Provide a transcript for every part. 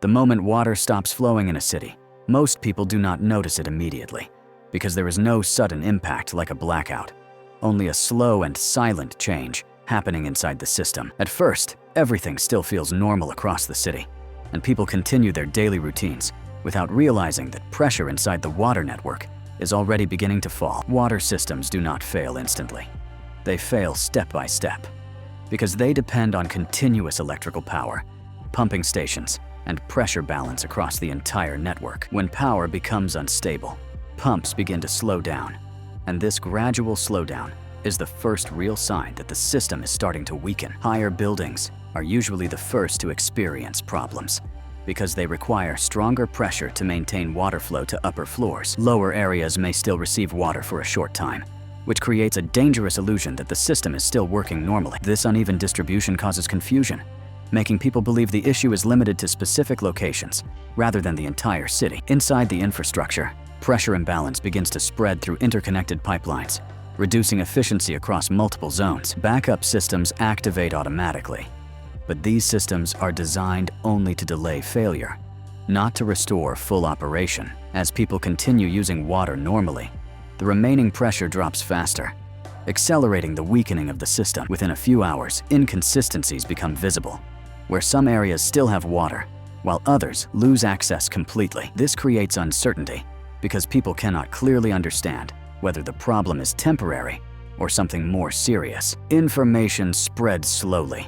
The moment water stops flowing in a city, most people do not notice it immediately, because there is no sudden impact like a blackout, only a slow and silent change happening inside the system. At first, everything still feels normal across the city, and people continue their daily routines without realizing that pressure inside the water network is already beginning to fall. Water systems do not fail instantly. They fail step by step, because they depend on continuous electrical power, pumping stations, and pressure balance across the entire network. When power becomes unstable, pumps begin to slow down, and this gradual slowdown is the first real sign that the system is starting to weaken. Higher buildings are usually the first to experience problems, because they require stronger pressure to maintain water flow to upper floors. Lower areas may still receive water for a short time, which creates a dangerous illusion that the system is still working normally. This uneven distribution causes confusion, making people believe the issue is limited to specific locations rather than the entire city. Inside the infrastructure, pressure imbalance begins to spread through interconnected pipelines, reducing efficiency across multiple zones. Backup systems activate automatically, but these systems are designed only to delay failure, not to restore full operation. As people continue using water normally, the remaining pressure drops faster, accelerating the weakening of the system. Within a few hours, inconsistencies become visible, where some areas still have water, while others lose access completely. This creates uncertainty because people cannot clearly understand whether the problem is temporary or something more serious. Information spreads slowly,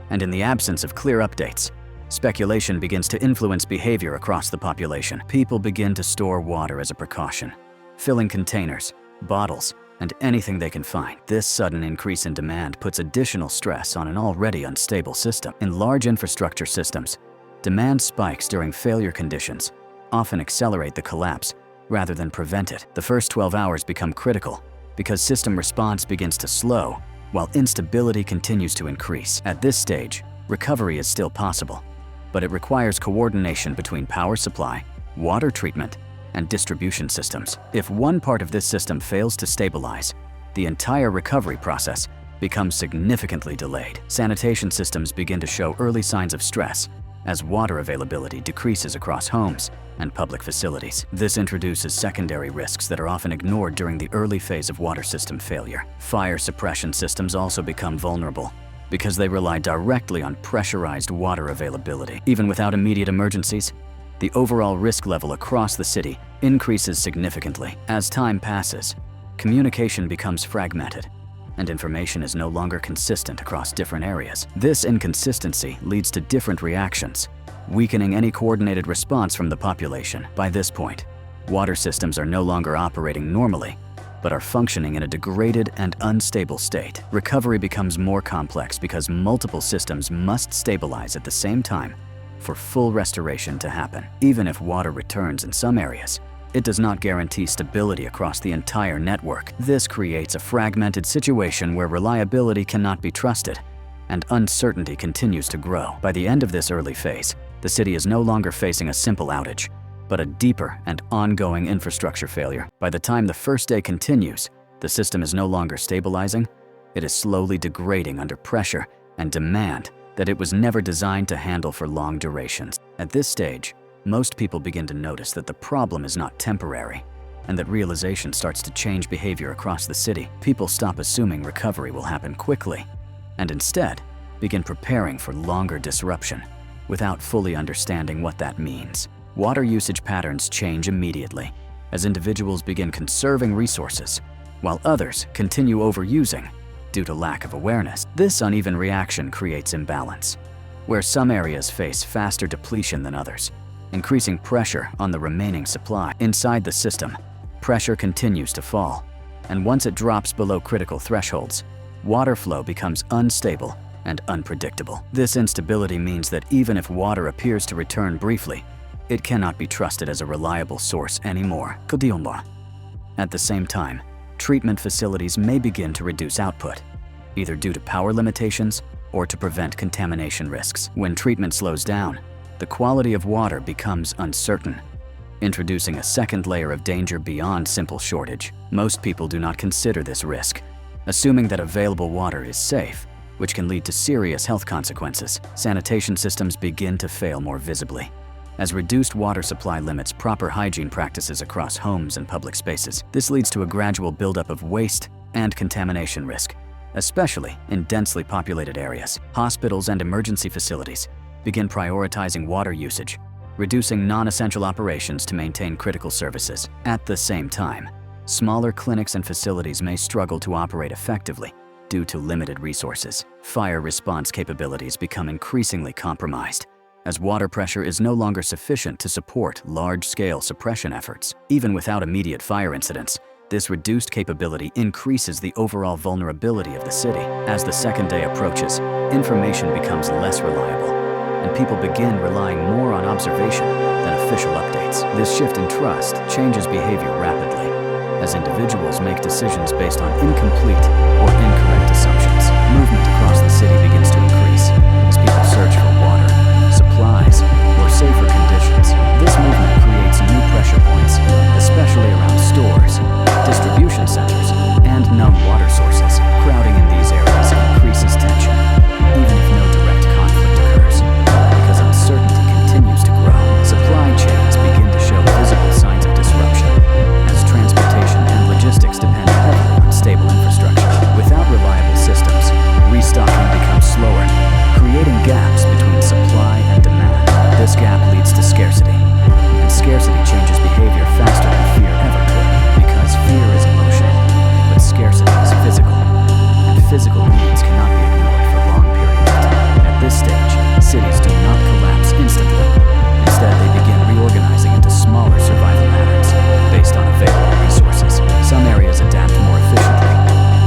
and in the absence of clear updates, speculation begins to influence behavior across the population. People begin to store water as a precaution, filling containers, bottles, and anything they can find. This sudden increase in demand puts additional stress on an already unstable system. In large infrastructure systems, demand spikes during failure conditions often accelerate the collapse rather than prevent it. The first 12 hours become critical because system response begins to slow while instability continues to increase. At this stage, recovery is still possible, but it requires coordination between power supply, water treatment, and distribution systems. If one part of this system fails to stabilize, the entire recovery process becomes significantly delayed. Sanitation systems begin to show early signs of stress as water availability decreases across homes and public facilities. This introduces secondary risks that are often ignored during the early phase of water system failure. Fire suppression systems also become vulnerable because they rely directly on pressurized water availability. Even without immediate emergencies, the overall risk level across the city increases significantly. As time passes, communication becomes fragmented, and information is no longer consistent across different areas. This inconsistency leads to different reactions, weakening any coordinated response from the population. By this point, water systems are no longer operating normally, but are functioning in a degraded and unstable state. Recovery becomes more complex because multiple systems must stabilize at the same time for full restoration to happen. Even if water returns in some areas, it does not guarantee stability across the entire network. This creates a fragmented situation where reliability cannot be trusted, and uncertainty continues to grow. By the end of this early phase, the city is no longer facing a simple outage, but a deeper and ongoing infrastructure failure. By the time the first day continues, the system is no longer stabilizing, it is slowly degrading under pressure and demand that it was never designed to handle for long durations. At this stage, most people begin to notice that the problem is not temporary, and that realization starts to change behavior across the city. People stop assuming recovery will happen quickly, and instead begin preparing for longer disruption without fully understanding what that means. Water usage patterns change immediately as individuals begin conserving resources, while others continue overusing due to lack of awareness. This uneven reaction creates imbalance, where some areas face faster depletion than others, increasing pressure on the remaining supply. Inside the system, pressure continues to fall, and once it drops below critical thresholds, water flow becomes unstable and unpredictable. This instability means that even if water appears to return briefly, it cannot be trusted as a reliable source anymore. At the same time, treatment facilities may begin to reduce output, either due to power limitations or to prevent contamination risks. When treatment slows down, the quality of water becomes uncertain, introducing a second layer of danger beyond simple shortage. Most people do not consider this risk, assuming that available water is safe, which can lead to serious health consequences. Sanitation systems begin to fail more visibly, As reduced water supply limits proper hygiene practices across homes and public spaces, this leads to a gradual buildup of waste and contamination risk, especially in densely populated areas. Hospitals and emergency facilities begin prioritizing water usage, reducing non-essential operations to maintain critical services. At the same time, smaller clinics and facilities may struggle to operate effectively due to limited resources. Fire response capabilities become increasingly compromised, as water pressure is no longer sufficient to support large-scale suppression efforts. Even without immediate fire incidents, this reduced capability increases the overall vulnerability of the city. As the second day approaches, information becomes less reliable, and people begin relying more on observation than official updates. This shift in trust changes behavior rapidly, as individuals make decisions based on incomplete or incorrect assumptions. Movement across the city begins to increase as people search for water, supplies, or safer conditions. This movement creates new pressure points, especially around stores, distribution centers, and known water sources. Crowding in these areas increases tension, even if no direct conflict occurs, because uncertainty continues to grow. Supply chains begin to show visible signs of disruption, as transportation and logistics depend heavily on stable infrastructure. Without reliable systems, restocking becomes slower, creating gaps between supply and demand. This gap leads to scarcity, and scarcity changes behavior faster than fear ever could, because fear is emotional, but scarcity is physical, and physical needs cannot be ignored for long periods of time. At this stage, cities do not collapse instantly. Instead, they begin reorganizing into smaller survival patterns based on available resources. Some areas adapt more efficiently,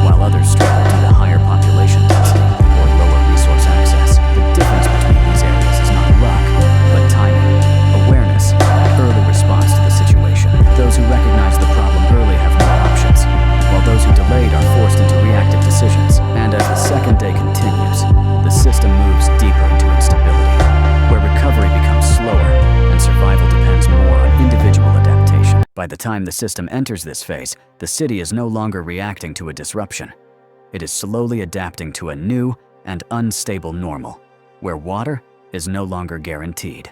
while others struggle due to higher population density or lower resource access. The difference between these areas is not luck, but timing, awareness, and early response to the situation. Those who recognize the problem early have more options, while those who delayed are forced into reactive decisions. And as the second day continues, the system moves deeper into instability, where recovery becomes slower and survival depends more on individual adaptation. By the time the system enters this phase, the city is no longer reacting to a disruption. It is slowly adapting to a new and unstable normal, where water is no longer guaranteed.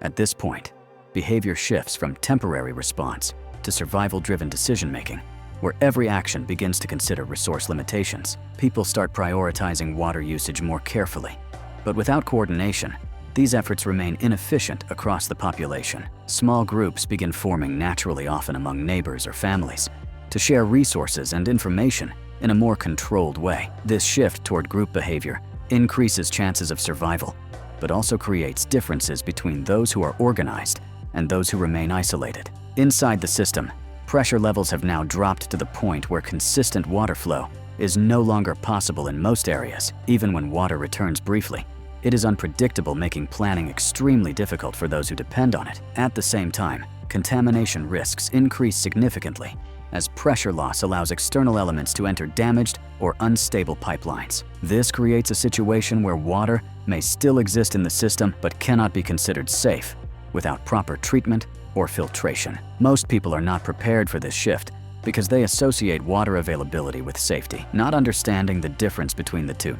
At this point, behavior shifts from temporary response to survival-driven decision-making, where every action begins to consider resource limitations. People start prioritizing water usage more carefully, but without coordination, these efforts remain inefficient across the population. Small groups begin forming naturally, often among neighbors or families, to share resources and information in a more controlled way. This shift toward group behavior increases chances of survival, but also creates differences between those who are organized and those who remain isolated. Inside the system, pressure levels have now dropped to the point where consistent water flow is no longer possible in most areas. Even when water returns briefly, it is unpredictable, making planning extremely difficult for those who depend on it. At the same time, contamination risks increase significantly, as pressure loss allows external elements to enter damaged or unstable pipelines. This creates a situation where water may still exist in the system but cannot be considered safe without proper treatment or filtration. Most people are not prepared for this shift because they associate water availability with safety, not understanding the difference between the two.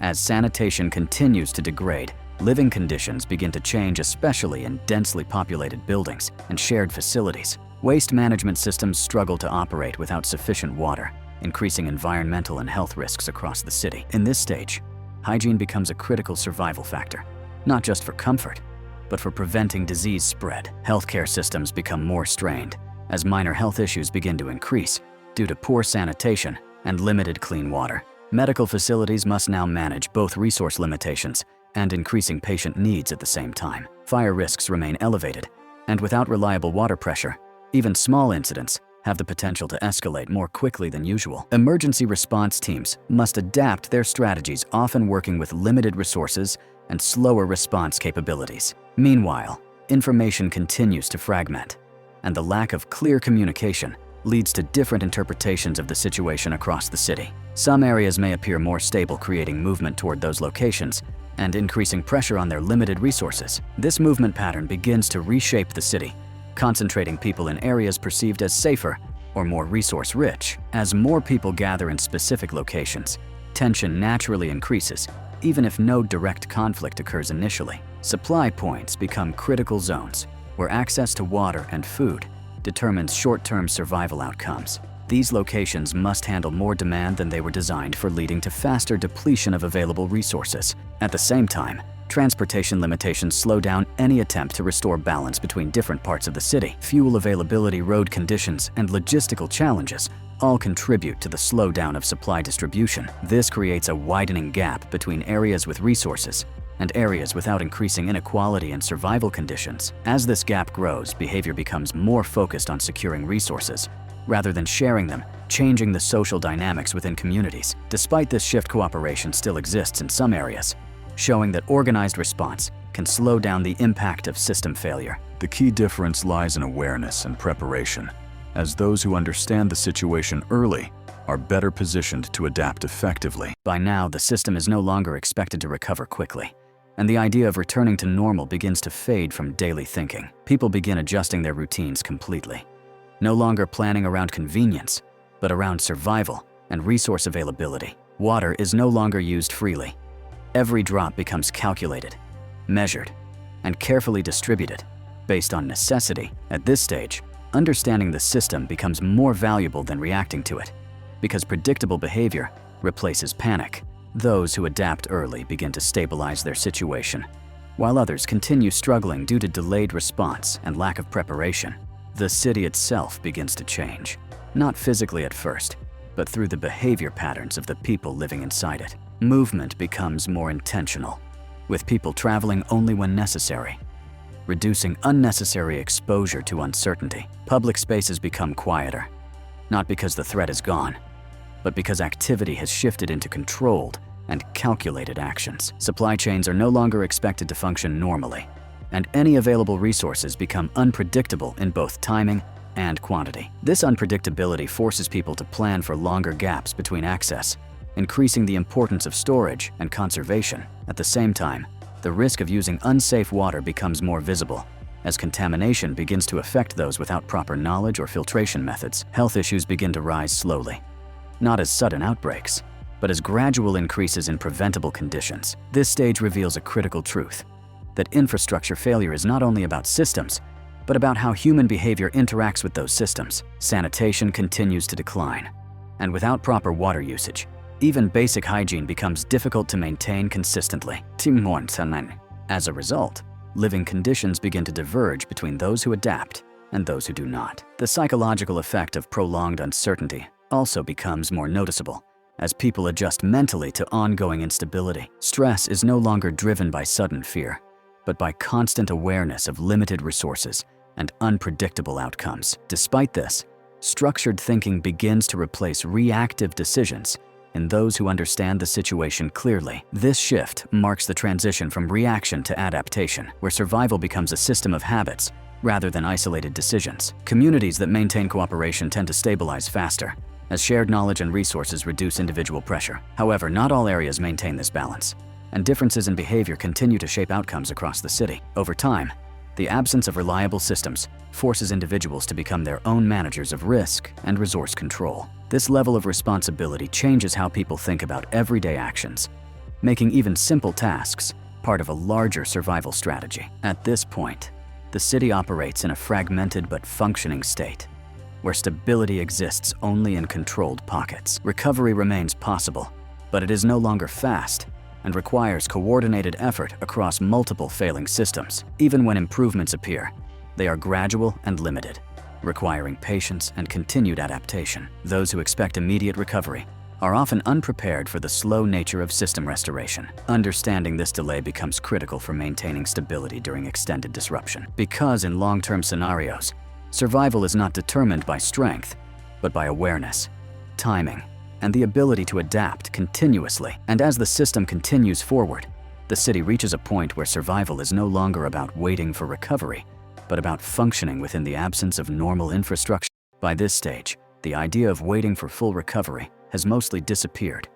As sanitation continues to degrade, living conditions begin to change, especially in densely populated buildings and shared facilities. Waste management systems struggle to operate without sufficient water, increasing environmental and health risks across the city. In this stage, hygiene becomes a critical survival factor, not just for comfort, but for preventing disease spread. Healthcare systems become more strained as minor health issues begin to increase due to poor sanitation and limited clean water. Medical facilities must now manage both resource limitations and increasing patient needs at the same time. Fire risks remain elevated, and without reliable water pressure, even small incidents have the potential to escalate more quickly than usual. Emergency response teams must adapt their strategies, often working with limited resources and slower response capabilities. Meanwhile, information continues to fragment, and the lack of clear communication leads to different interpretations of the situation across the city. Some areas may appear more stable, creating movement toward those locations and increasing pressure on their limited resources. This movement pattern begins to reshape the city, concentrating people in areas perceived as safer or more resource-rich. As more people gather in specific locations, tension naturally increases even if no direct conflict occurs initially. Supply points become critical zones where access to water and food determines short-term survival outcomes. These locations must handle more demand than they were designed for, leading to faster depletion of available resources. At the same time, transportation limitations slow down any attempt to restore balance between different parts of the city. Fuel availability, road conditions, and logistical challenges all contribute to the slowdown of supply distribution. This creates a widening gap between areas with resources and areas without, increasing inequality and survival conditions. As this gap grows, behavior becomes more focused on securing resources rather than sharing them, changing the social dynamics within communities. Despite this shift, cooperation still exists in some areas, showing that organized response can slow down the impact of system failure. The key difference lies in awareness and preparation, as those who understand the situation early are better positioned to adapt effectively. By now, the system is no longer expected to recover quickly, and the idea of returning to normal begins to fade from daily thinking. People begin adjusting their routines completely, no longer planning around convenience, but around survival and resource availability. Water is no longer used freely. Every drop becomes calculated, measured, and carefully distributed based on necessity. At this stage, understanding the system becomes more valuable than reacting to it, because predictable behavior replaces panic. Those who adapt early begin to stabilize their situation, while others continue struggling due to delayed response and lack of preparation. The city itself begins to change, not physically at first, but through the behavior patterns of the people living inside it. Movement becomes more intentional, with people traveling only when necessary, reducing unnecessary exposure to uncertainty. Public spaces become quieter, not because the threat is gone, but because activity has shifted into controlled and calculated actions. Supply chains are no longer expected to function normally, and any available resources become unpredictable in both timing and quantity. This unpredictability forces people to plan for longer gaps between access, increasing the importance of storage and conservation. At the same time, the risk of using unsafe water becomes more visible, as contamination begins to affect those without proper knowledge or filtration methods. Health issues begin to rise slowly, not as sudden outbreaks, but as gradual increases in preventable conditions. This stage reveals a critical truth, that infrastructure failure is not only about systems, but about how human behavior interacts with those systems. Sanitation continues to decline, and without proper water usage, even basic hygiene becomes difficult to maintain consistently. As a result, living conditions begin to diverge between those who adapt and those who do not. The psychological effect of prolonged uncertainty also becomes more noticeable, as people adjust mentally to ongoing instability. Stress is no longer driven by sudden fear, but by constant awareness of limited resources and unpredictable outcomes. Despite this, structured thinking begins to replace reactive decisions in those who understand the situation clearly. This shift marks the transition from reaction to adaptation, where survival becomes a system of habits rather than isolated decisions. Communities that maintain cooperation tend to stabilize faster, as shared knowledge and resources reduce individual pressure. However, not all areas maintain this balance, and differences in behavior continue to shape outcomes across the city. Over time, the absence of reliable systems forces individuals to become their own managers of risk and resource control. This level of responsibility changes how people think about everyday actions, making even simple tasks part of a larger survival strategy. At this point, the city operates in a fragmented but functioning state, where stability exists only in controlled pockets. Recovery remains possible, but it is no longer fast and requires coordinated effort across multiple failing systems. Even when improvements appear, they are gradual and limited, requiring patience and continued adaptation. Those who expect immediate recovery are often unprepared for the slow nature of system restoration. Understanding this delay becomes critical for maintaining stability during extended disruption. Because in long-term scenarios, survival is not determined by strength, but by awareness, timing, and the ability to adapt continuously. And as the system continues forward, the city reaches a point where survival is no longer about waiting for recovery, but about functioning within the absence of normal infrastructure. By this stage, the idea of waiting for full recovery has mostly disappeared,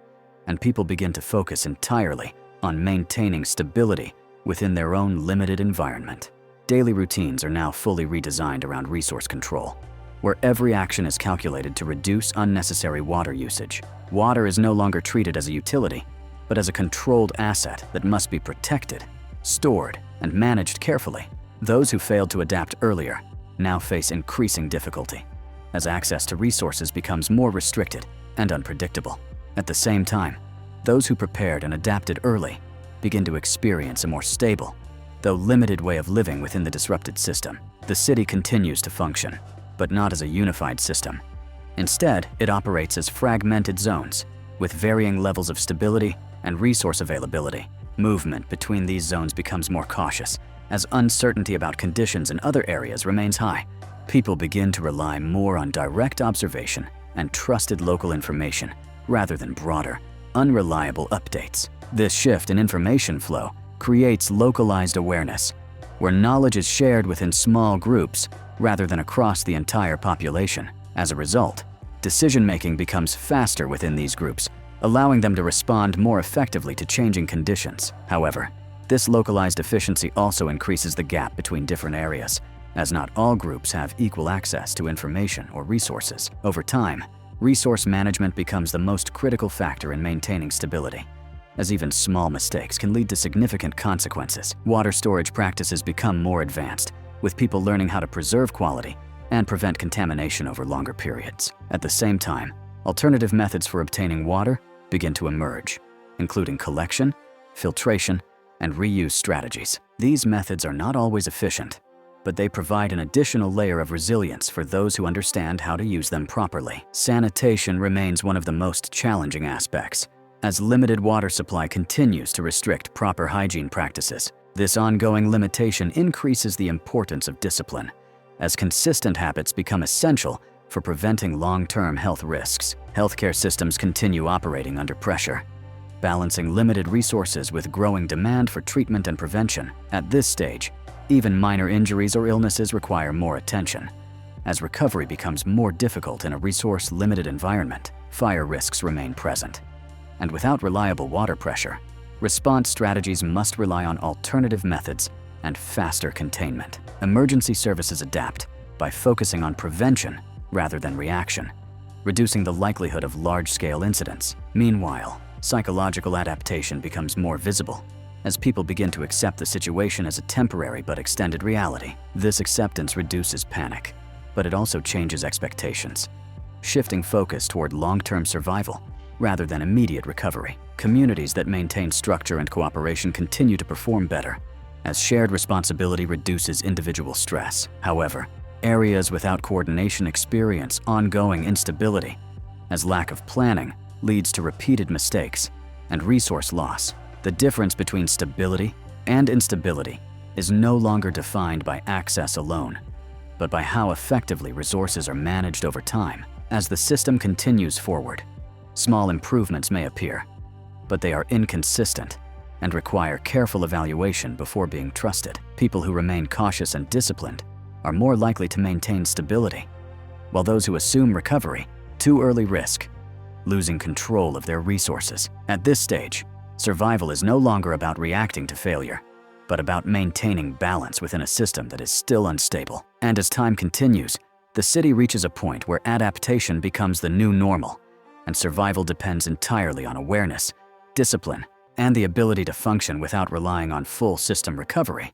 and people begin to focus entirely on maintaining stability within their own limited environment. Daily routines are now fully redesigned around resource control, where every action is calculated to reduce unnecessary water usage. Water is no longer treated as a utility, but as a controlled asset that must be protected, stored, and managed carefully. Those who failed to adapt earlier now face increasing difficulty, as access to resources becomes more restricted and unpredictable. At the same time, those who prepared and adapted early begin to experience a more stable, though limited way of living within the disrupted system. The city continues to function, but not as a unified system. Instead, it operates as fragmented zones, with varying levels of stability and resource availability. Movement between these zones becomes more cautious, as uncertainty about conditions in other areas remains high. People begin to rely more on direct observation and trusted local information, rather than broader, unreliable updates. This shift in information flow creates localized awareness, where knowledge is shared within small groups rather than across the entire population. As a result, decision-making becomes faster within these groups, allowing them to respond more effectively to changing conditions. However, this localized efficiency also increases the gap between different areas, as not all groups have equal access to information or resources. Over time, resource management becomes the most critical factor in maintaining stability, as even small mistakes can lead to significant consequences. Water storage practices become more advanced, with people learning how to preserve quality and prevent contamination over longer periods. At the same time, alternative methods for obtaining water begin to emerge, including collection, filtration, and reuse strategies. These methods are not always efficient, but they provide an additional layer of resilience for those who understand how to use them properly. Sanitation remains one of the most challenging aspects, as limited water supply continues to restrict proper hygiene practices. This ongoing limitation increases the importance of discipline, as consistent habits become essential for preventing long-term health risks. Healthcare systems continue operating under pressure, balancing limited resources with growing demand for treatment and prevention. At this stage, even minor injuries or illnesses require more attention, as recovery becomes more difficult in a resource-limited environment. Fire risks remain present, and without reliable water pressure, response strategies must rely on alternative methods and faster containment. Emergency services adapt by focusing on prevention rather than reaction, reducing the likelihood of large-scale incidents. Meanwhile, psychological adaptation becomes more visible, as people begin to accept the situation as a temporary but extended reality. This acceptance reduces panic, but it also changes expectations, shifting focus toward long-term survival rather than immediate recovery. Communities that maintain structure and cooperation continue to perform better, as shared responsibility reduces individual stress. However, areas without coordination experience ongoing instability, as lack of planning leads to repeated mistakes and resource loss. The difference between stability and instability is no longer defined by access alone, but by how effectively resources are managed over time. As the system continues forward, small improvements may appear, but they are inconsistent and require careful evaluation before being trusted. People who remain cautious and disciplined are more likely to maintain stability, while those who assume recovery too early risk losing control of their resources. At this stage, survival is no longer about reacting to failure, but about maintaining balance within a system that is still unstable. And as time continues, the city reaches a point where adaptation becomes the new normal, and survival depends entirely on awareness, discipline, and the ability to function without relying on full system recovery.